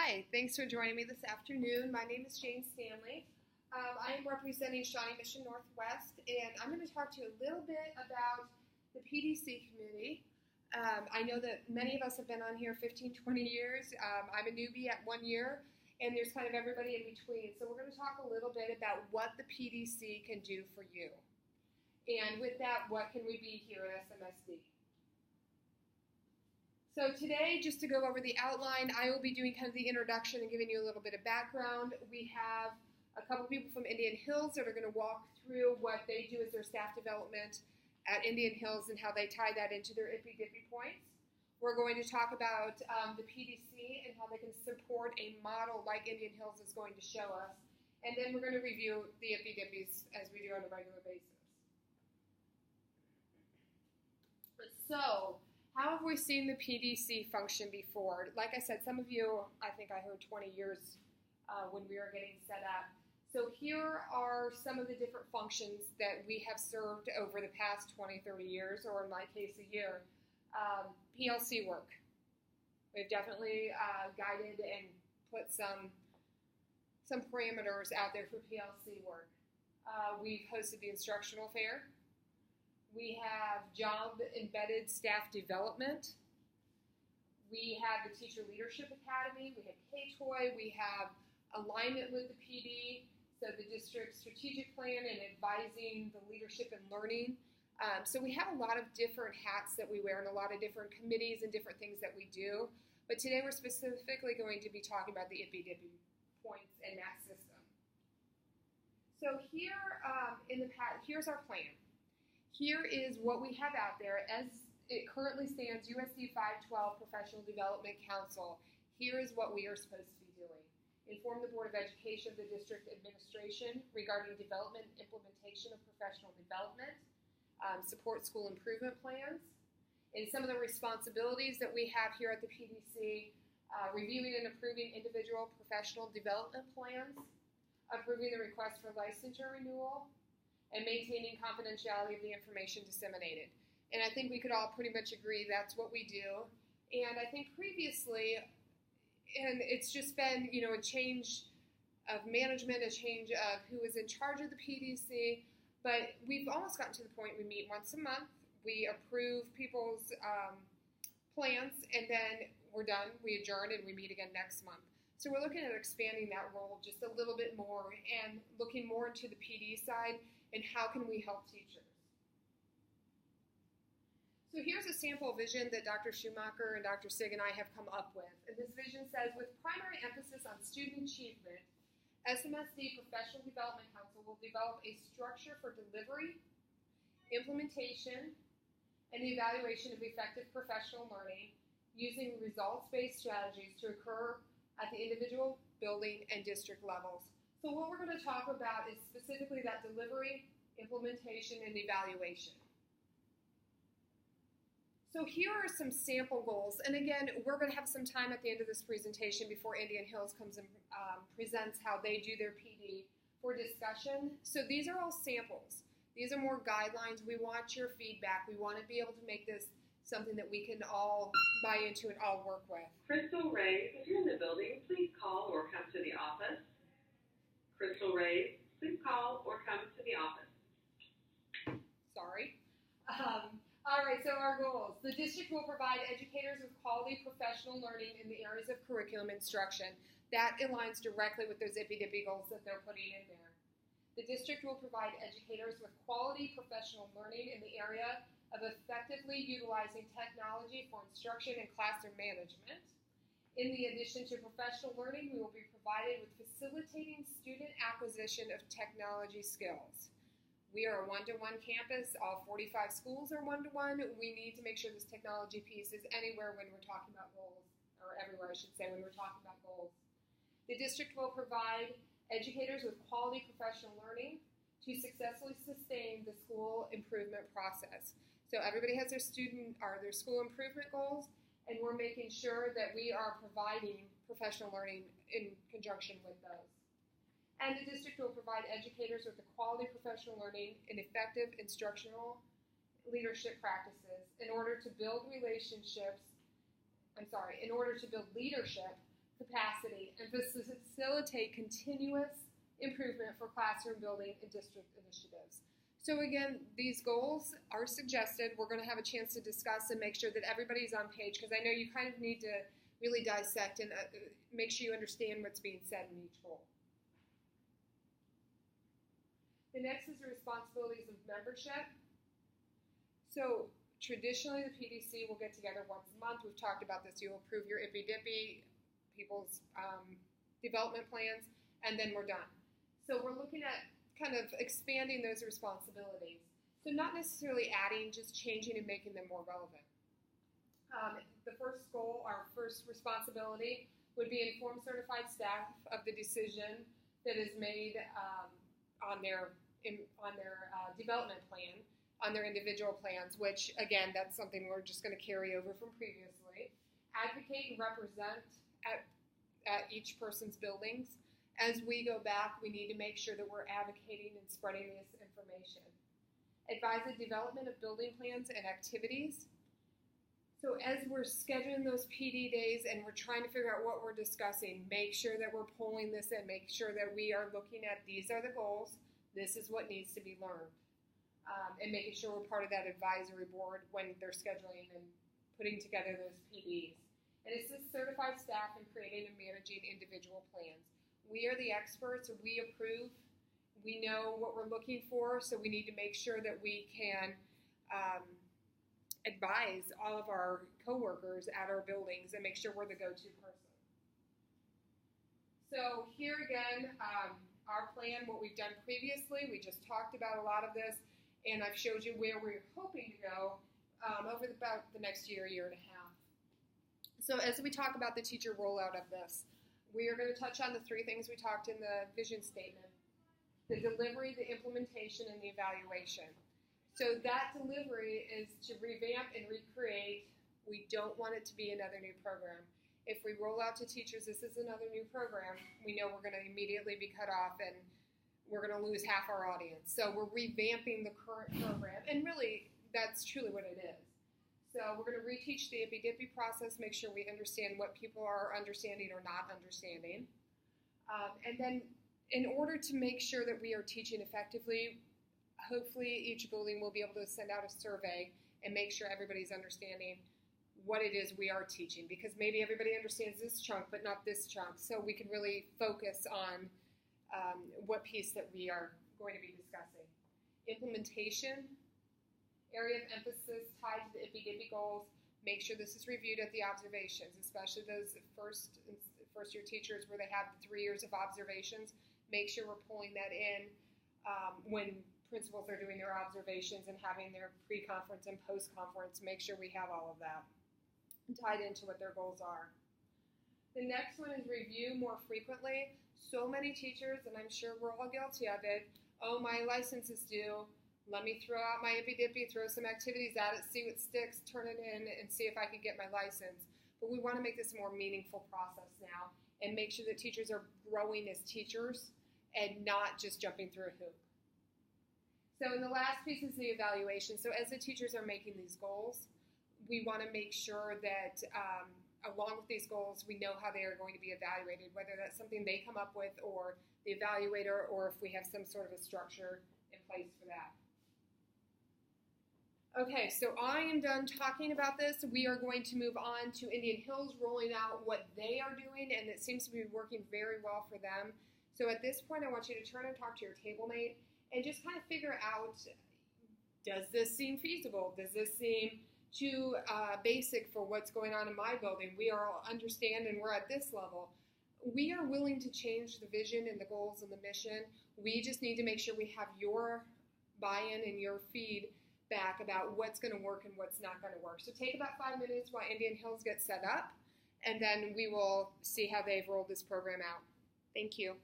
Hi, thanks for joining me this afternoon. My name is Jane Stanley. I am representing Shawnee Mission Northwest, and I'm going to talk to you a little bit about the PDC committee. I know that many of us have been on here 15, 20 years. I'm a newbie at 1 year, and there's kind of everybody in between. So we're going to talk a little bit about what the PDC can do for you. And with that, what can we be here at SMSD? So today, just to go over the outline, I will be doing kind of the introduction and giving you a little bit of background. We have a couple people from Indian Hills that are going to walk through what they do as their staff development at Indian Hills and how they tie that into their IPDIPI points. We're going to talk about the PDC and how they can support a model like Indian Hills is going to show us. And then we're going to review the IPDIPIs as we do on a regular basis. So, how have we seen the PDC function before? Like I said, some of you, I think I heard 20 years when we were getting set up. So here are some of the different functions that we have served over the past 20, 30 years, or in my case, a year. PLC work. We've definitely guided and put some parameters out there for PLC work. We've hosted the instructional fair. We have job-embedded staff development. We have the Teacher Leadership Academy. We have K-TOY. We have alignment with the PD, so the district strategic plan and advising the leadership and learning. So we have a lot of different hats that we wear and a lot of different committees and different things that we do. But today we're specifically going to be talking about the IPDIPI points and that system. So here here's our plan. Here is what we have out there as it currently stands, USD 512 Professional Development Council. Here is what we are supposed to be doing. Inform the Board of Education of the district administration regarding development and implementation of professional development, support school improvement plans, and some of the responsibilities that we have here at the PDC, reviewing and approving individual professional development plans, approving the request for licensure renewal, and maintaining confidentiality of the information disseminated. And I think we could all pretty much agree that's what we do. And I think previously, and it's just been, a change of management, a change of who is in charge of the PDC, but we've almost gotten to the point we meet once a month, we approve people's plans, and then we're done, we adjourn, and we meet again next month. So we're looking at expanding that role just a little bit more and looking more into the PD side and how can we help teachers. So here's a sample vision that Dr. Schumacher and Dr. Sig and I have come up with. And this vision says, with primary emphasis on student achievement, SMSD Professional Development Council will develop a structure for delivery, implementation, and the evaluation of effective professional learning using results-based strategies to occur at the individual, building, and district levels. So what we're going to talk about is specifically that delivery, implementation, and evaluation. So here are some sample goals. And again, we're going to have some time at the end of this presentation before Indian Hills comes and presents how they do their PD for discussion. So these are all samples. These are more guidelines. We want your feedback. We want to be able to make this something that we can all buy into and all work with. Crystal Ray, if you're in the building, please call or come to the office. Crystal Ray, please call or come to the office. Sorry. All right, so our goals. The district will provide educators with quality professional learning in the areas of curriculum instruction. That aligns directly with those IPDIPI goals that they're putting in there. The district will provide educators with quality professional learning in the area of effectively utilizing technology for instruction and classroom management. In the addition to professional learning, we will be provided with facilitating student acquisition of technology skills. We are a one-to-one campus. All 45 schools are one-to-one. We need to make sure this technology piece is anywhere when we're talking about goals, or everywhere, I should say, when we're talking about goals. The district will provide educators with quality professional learning to successfully sustain the school improvement process. So everybody has their school improvement goals, and we're making sure that we are providing professional learning in conjunction with those. And the district will provide educators with the quality professional learning and effective instructional leadership practices in order to build leadership capacity and facilitate continuous improvement for classroom building and district initiatives. So again, these goals are suggested. We're going to have a chance to discuss and make sure that everybody's on page, because I know you kind of need to really dissect and make sure you understand what's being said in each goal. The next is the responsibilities of membership. So traditionally, the PDC will get together once a month. We've talked about this. You'll approve your ippy-dippy, people's development plans, and then we're done. So we're looking at kind of expanding those responsibilities. So not necessarily adding, just changing and making them more relevant. The first goal, our first responsibility, would be inform certified staff of the decision that is made on their development plan, on their individual plans, which, again, that's something we're just going to carry over from previously. Advocate and represent at each person's buildings. As we go back, we need to make sure that we're advocating and spreading this information. Advise the development of building plans and activities. So as we're scheduling those PD days and we're trying to figure out what we're discussing, make sure that we're pulling this in, make sure that we are looking at these are the goals, this is what needs to be learned, and making sure we're part of that advisory board when they're scheduling and putting together those PDs. And assist certified staff in creating and managing individual plans. We are the experts, we approve, we know what we're looking for, so we need to make sure that we can advise all of our coworkers at our buildings and make sure we're the go-to person. So here again, our plan, what we've done previously, we just talked about a lot of this, and I've showed you where we're hoping to go over about the next year, year and a half. So as we talk about the teacher rollout of this, we are going to touch on the three things we talked in the vision statement: the delivery, the implementation, and the evaluation. So that delivery is to revamp and recreate. We don't want it to be another new program. If we roll out to teachers, this is another new program, we know we're going to immediately be cut off and we're going to lose half our audience. So we're revamping the current program, and really, that's truly what it is. So we're going to reteach the ippy-dippy process, make sure we understand what people are understanding or not understanding. And then in order to make sure that we are teaching effectively, hopefully each building will be able to send out a survey and make sure everybody's understanding what it is we are teaching, because maybe everybody understands this chunk but not this chunk, so we can really focus on what piece that we are going to be discussing. Implementation, area of emphasis tied to the ippy-dippy goals. Make sure this is reviewed at the observations, especially those first year teachers where they have 3 years of observations. Make sure we're pulling that in when principals are doing their observations and having their pre-conference and post-conference. Make sure we have all of that tied into what their goals are. The next one is review more frequently. So many teachers, and I'm sure we're all guilty of it, oh, my license is due. Let me throw out my ippy-dippy, throw some activities at it, see what sticks, turn it in, and see if I can get my license. But we want to make this a more meaningful process now and make sure that teachers are growing as teachers and not just jumping through a hoop. So in the last piece is the evaluation. So as the teachers are making these goals, we want to make sure that along with these goals, we know how they are going to be evaluated, whether that's something they come up with or the evaluator, or if we have some sort of a structure in place for that. Okay, so I am done talking about this. We are going to move on to Indian Hills, rolling out what they are doing, and it seems to be working very well for them. So at this point, I want you to turn and talk to your table mate and just kind of figure out, does this seem feasible? Does this seem too basic for what's going on in my building? We are understanding we're at this level. We are willing to change the vision and the goals and the mission. We just need to make sure we have your buy-in and your feedback about what's going to work and what's not going to work. So take about 5 minutes while Indian Hills gets set up, and then we will see how they've rolled this program out. Thank you.